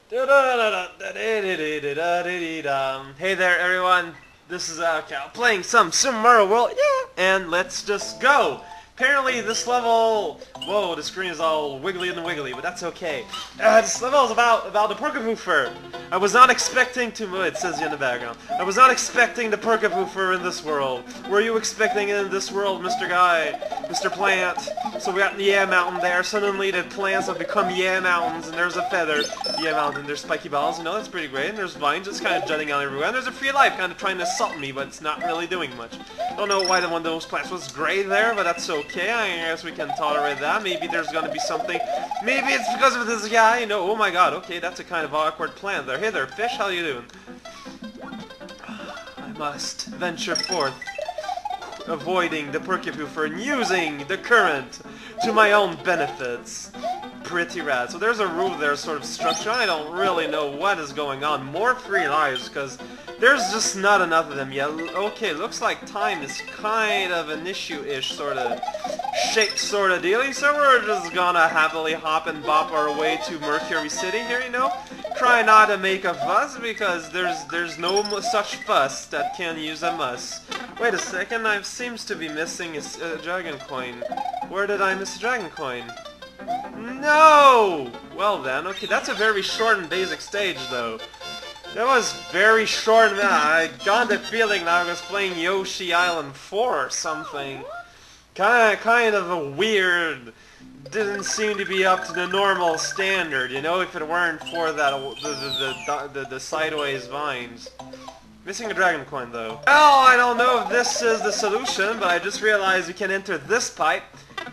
Hey there, everyone. This is Cal playing some Super Mario World. Yeah, and let's just go. Apparently, this level. Whoa, the screen is all wiggly and wiggly, but that's okay. This level is about the Perkapoofer. I was not expecting to. It says in the background. I was not expecting the Perkapoofer in this world. Were you expecting it in this world, Mr. Guy, Mr. Plant? So we got the Yeah Mountain there. Suddenly, the plants have become Yeah Mountains, and there's a feather. Yeah Mountain. There's spiky balls. You know, that's pretty great. And there's vines just kind of jutting out everywhere. And there's a free life, kind of trying to assault me, but it's not really doing much. Don't know why one of those plants was gray there, but that's okay. I guess we can tolerate that. Maybe there's gonna be something. Maybe it's because of this guy. You know. Oh my God. Okay, that's a kind of awkward plant there. Hey there, fish. How you doing? I must venture forth, avoiding the Perkapoofer and using the current to my own benefits. Pretty rad. So there's a roof there, sort of structure. I don't really know what is going on. More free lives, because there's just not enough of them yet. Okay, looks like time is kind of an issue-ish sort of shape sort of dealy, so we're just gonna happily hop and bop our way to Mercury City here, you know? Try not to make a fuss, because there's no such fuss that can use a muss. Wait a second, I seems to be missing a dragon coin. Where did I miss a dragon coin? No! Well then, okay, that's a very short and basic stage though. That was very short, man. I got the feeling that I was playing Yoshi Island 4 or something. Kind of a weird, didn't seem to be up to the normal standard, you know, if it weren't for that the sideways vines. Missing a dragon coin though. Well, I don't know if this is the solution, but I just realized we can enter this pipe.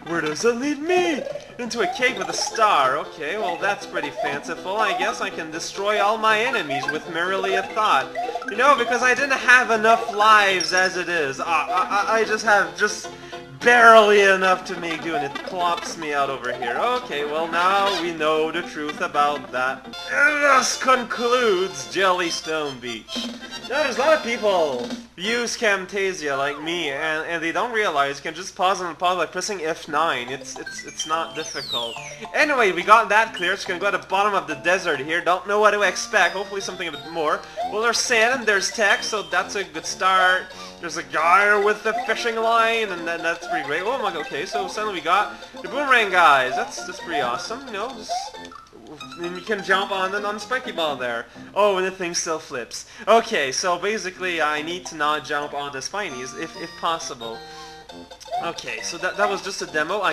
Where does it lead me? Into a cave with a star. Okay, well that's pretty fanciful. I guess I can destroy all my enemies with merely a thought. You know, because I didn't have enough lives as it is. I just have barely enough to make do, and it plops me out over here. Okay, well now we know the truth about that. And thus concludes Jellystone Beach. Now there's a lot of people use Camtasia like me, and they don't realize you can just pause and pause by pressing F9. It's not difficult. Anyway, we got that clear. Just gonna go at the bottom of the desert here. Don't know what to expect. Hopefully something a bit more. Well, there's sand and there's text, so that's a good start. There's a guy with the fishing line, and then that's pretty great. Oh my God, okay, so suddenly we got the boomerang guys. That's pretty awesome, you know. And you can jump on the spiky ball there. Oh, and the thing still flips. Okay, so basically I need to not jump on the spinies if possible. Okay, so that was just a demo. I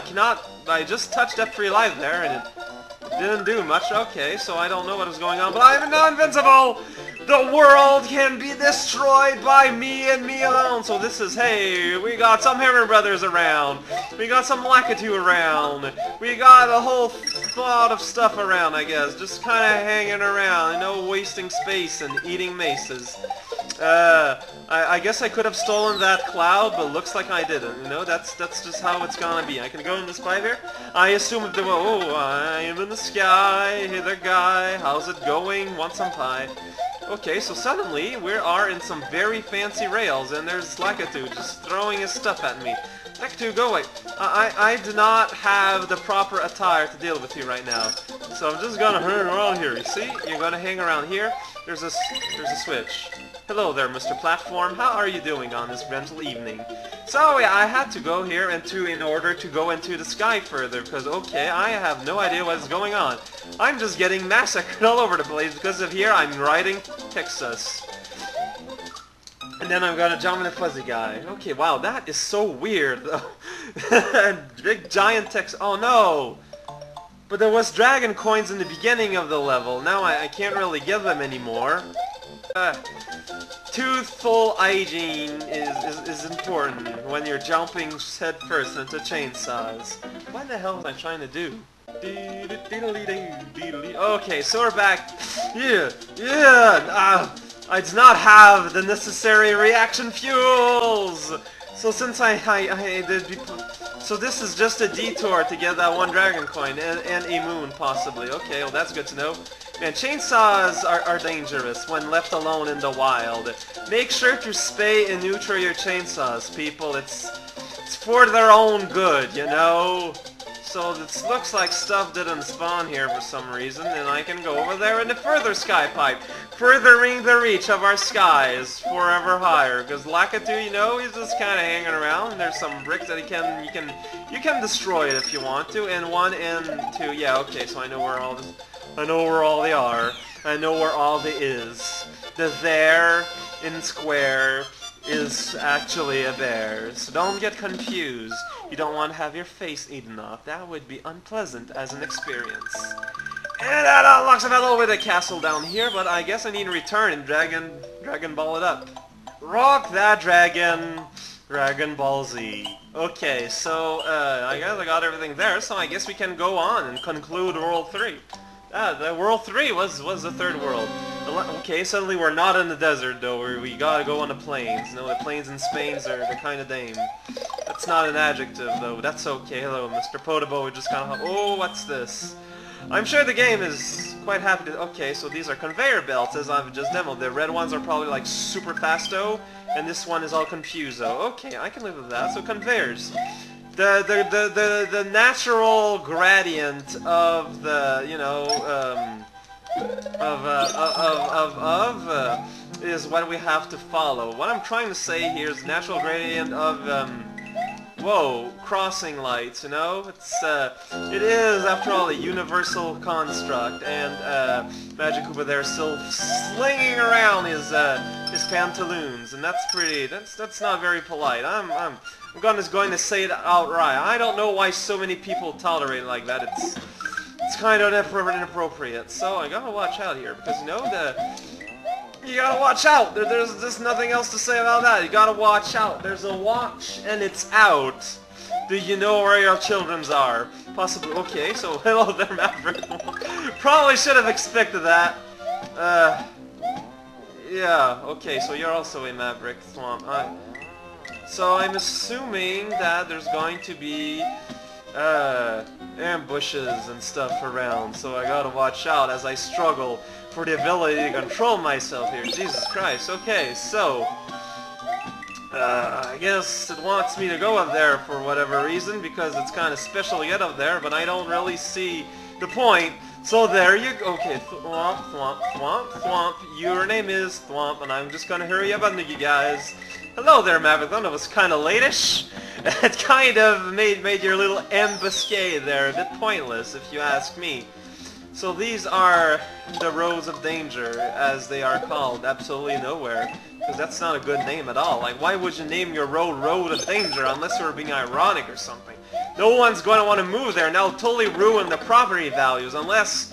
just touched that free life there and it didn't do much. Okay, so I don't know what is going on, but I am now invincible! The world can be destroyed by me and me alone. So this is, hey, we got some Hammer Brothers around. We got some Lakitu around. We got a whole lot of stuff around, I guess. Just kind of hanging around, you know, wasting space and eating maces. I guess I could have stolen that cloud, but looks like I didn't, you know, that's just how it's gonna be. I can go in this pipe here. I assume if they were, oh, I am in the sky, hey there guy, how's it going, want some pie? Okay, so suddenly we are in some very fancy rails, and there's Lakitu just throwing his stuff at me. Lakitu, go away. I do not have the proper attire to deal with you right now. So I'm just gonna hang around here, you see? You're gonna hang around here. There's a switch. Hello there, Mr. Platform. How are you doing on this rental evening? So yeah, I had to go here in order to go into the sky further, because okay, I have no idea what is going on. I'm just getting massacred all over the place because of here I'm riding Texas. And then I'm gonna jump in a fuzzy guy. Okay, wow, that is so weird though. Big giant Texas. Oh no! But there was dragon coins in the beginning of the level. Now I can't really get them anymore. Toothful hygiene is important when you're jumping head first into chainsaws. What the hell am I trying to do? Okay, so we're back. I do not have the necessary reaction fuels. So since so this is just a detour to get that one dragon coin and a moon possibly. Okay, well that's good to know. Man, chainsaws are dangerous when left alone in the wild. Make sure to spay and neuter your chainsaws, people. It's for their own good, you know? So this looks like stuff didn't spawn here for some reason, and I can go over there in the further sky pipe, furthering the reach of our skies forever higher. Because Lakitu, you know, he's just kind of hanging around. There's some bricks that you can destroy it if you want to. And 1 and 2, yeah, okay. So I know where all this, I know where all they are. I know where all the is. The there in square is actually a bear, so don't get confused. You don't want to have your face eaten off. That would be unpleasant as an experience. And that unlocks a little bit of castle down here, but I guess I need to return and Dragon Ball it up. Rock that dragon! Dragon Ball Z. Okay, so I guess I got everything there, so I guess we can go on and conclude World 3. The World 3 was the third world. Okay, suddenly we're not in the desert though, we gotta go on the plains. You know, the plains in Spain they're kinda lame. That's not an adjective though, that's okay. Hello, Mr. Podobo, we just kinda... Oh, what's this? I'm sure the game is quite happy to... Okay, so these are conveyor belts as I've just demoed. The red ones are probably like super fasto, and this one is all confuso. Okay, I can live with that. So conveyors. The natural gradient of the, you know, is what we have to follow. What I'm trying to say here is natural gradient of, whoa, crossing lights, you know? It is, after all, a universal construct, and, Magic Koopa there still slinging around his pantaloons, and that's pretty, that's not very polite. I'm just going to say it outright. I don't know why so many people tolerate it like that. It's kind of inappropriate. So I gotta watch out here because you know you gotta watch out. There's just nothing else to say about that. You gotta watch out. There's a watch and it's out. Do you know where your children's are? Possibly. Okay. So hello there, Maverick. Probably should have expected that. Yeah. Okay. So you're also a Maverick Swamp. So I'm assuming that there's going to be ambushes and stuff around, so I gotta watch out as I struggle for the ability to control myself here. Jesus Christ. Okay, so I guess it wants me to go up there for whatever reason because it's kind of special to get up there, but I don't really see the point. So there you go. Okay, Thwomp, Thwomp, Thwomp, Thwomp. Your name is Thwomp, and I'm just gonna hurry up on you guys. Hello there, Maverick. That was kind of late-ish. It kind of made your little ambuscade there a bit pointless, if you ask me. So these are the roads of danger, as they are called. Absolutely nowhere. Because that's not a good name at all. Like, why would you name your road of danger unless you were being ironic or something? No one's going to want to move there, and that'll totally ruin the property values, unless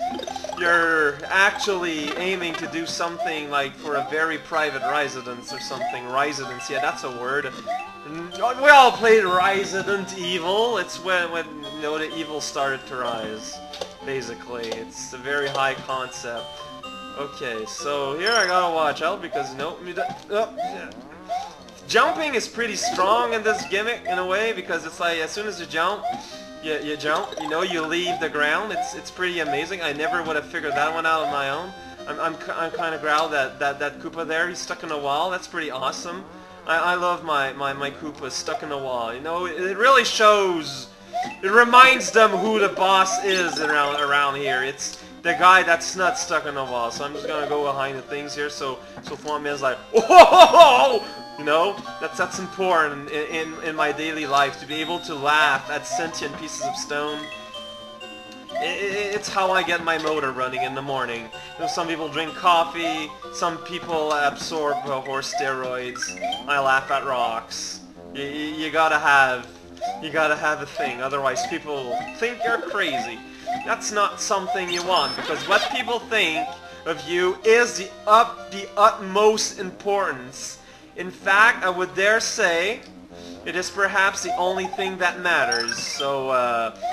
you're actually aiming to do something like for a very private residence or something. Residence, yeah, that's a word. We all played Resident Evil. It's when you know, the evil started to rise, basically. It's a very high concept. Okay, so here I gotta watch out because, you know, jumping is pretty strong in this gimmick in a way because it's like as soon as you jump, you jump, you know, you leave the ground. It's pretty amazing. I never would have figured that one out on my own. I'm kind of growled that Koopa there. He's stuck in a wall. That's pretty awesome. I love my Koopa stuck in a wall. You know, it really shows. It reminds them who the boss is around here. It's the guy that's not stuck in a wall. So I'm just gonna go behind the things here. So Thwomp is like, oh! You know, that's important in my daily life, to be able to laugh at sentient pieces of stone. It's how I get my motor running in the morning. You know, some people drink coffee, some people absorb horse steroids. I laugh at rocks. You gotta have a thing, otherwise people think you're crazy. That's not something you want, because what people think of you is the utmost importance. In fact, I would dare say, it is perhaps the only thing that matters, so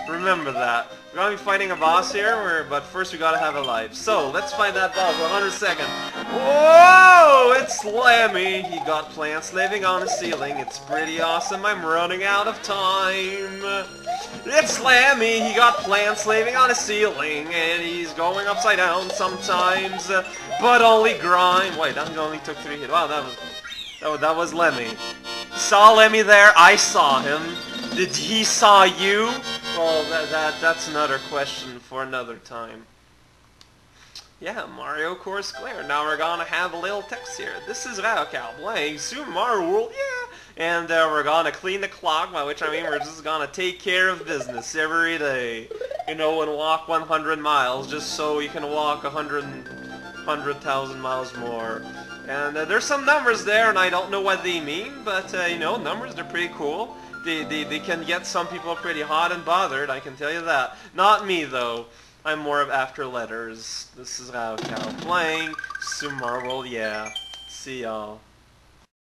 remember that. We're gonna be fighting a boss here, but first we gotta have a life. So, let's fight that boss for 100 seconds. Whoa! It's Lemmy! He got plants living on the ceiling. It's pretty awesome. I'm running out of time. It's Lemmy! He got plants living on the ceiling, and he's going upside down sometimes, but only grind. Wait, that only took 3 hits. Wow, that was Lemmy. Saw Lemmy there? I saw him. Did he saw you? Well, that's another question for another time. Yeah, Mario Course Clear. Now we're gonna have a little text here. This is raocow playing Super Mario World, yeah! And we're gonna clean the clock, by which I mean we're just gonna take care of business every day. You know, and walk 100 miles, just so you can walk 100,000 miles more. And there's some numbers there, and I don't know what they mean, but, you know, numbers, they're pretty cool. They can get some people pretty hot and bothered, I can tell you that. Not me, though. I'm more of after letters. This is raocow playing Super Mario World, yeah. See y'all.